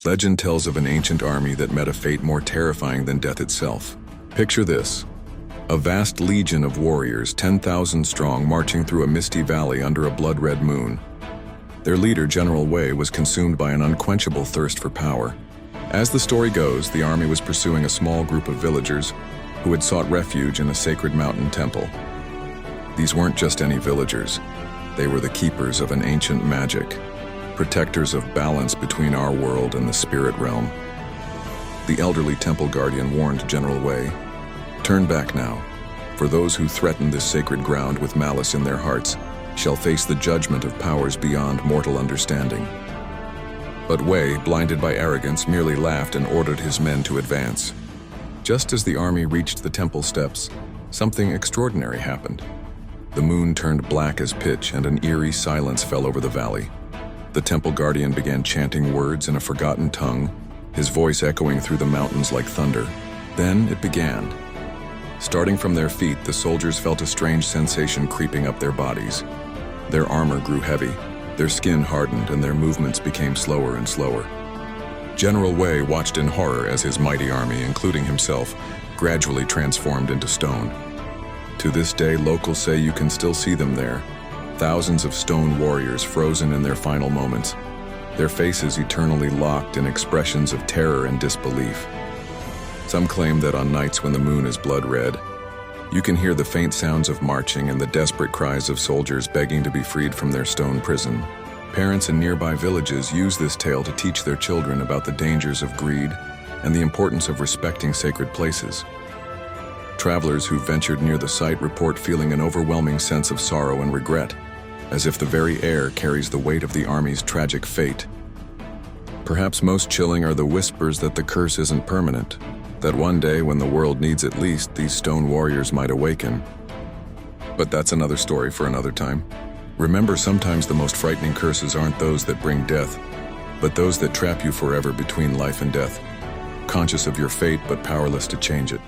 Legend tells of an ancient army that met a fate more terrifying than death itself. Picture this: a vast legion of warriors, 10,000 strong, marching through a misty valley under a blood-red moon. Their leader, General Wei, was consumed by an unquenchable thirst for power. As the story goes, the army was pursuing a small group of villagers who had sought refuge in a sacred mountain temple. These weren't just any villagers. They were the keepers of an ancient magic, protectors of balance between our world and the spirit realm. The elderly temple guardian warned General Wei, "Turn back now, for those who threaten this sacred ground with malice in their hearts shall face the judgment of powers beyond mortal understanding." But Wei, blinded by arrogance, merely laughed and ordered his men to advance. Just as the army reached the temple steps, something extraordinary happened. The moon turned black as pitch, and an eerie silence fell over the valley. The temple guardian began chanting words in a forgotten tongue, his voice echoing through the mountains like thunder. Then it began. Starting from their feet, the soldiers felt a strange sensation creeping up their bodies. Their armor grew heavy, their skin hardened, and their movements became slower and slower. General Wei watched in horror as his mighty army, including himself, gradually transformed into stone. To this day, locals say you can still see them there, thousands of stone warriors frozen in their final moments, their faces eternally locked in expressions of terror and disbelief. Some claim that on nights when the moon is blood red, you can hear the faint sounds of marching and the desperate cries of soldiers begging to be freed from their stone prison. Parents in nearby villages use this tale to teach their children about the dangers of greed and the importance of respecting sacred places. Travelers who ventured near the site report feeling an overwhelming sense of sorrow and regret, as if the very air carries the weight of the army's tragic fate. Perhaps most chilling are the whispers that the curse isn't permanent, that one day when the world needs it least, these stone warriors might awaken. But that's another story for another time. Remember, sometimes the most frightening curses aren't those that bring death, but those that trap you forever between life and death, conscious of your fate but powerless to change it.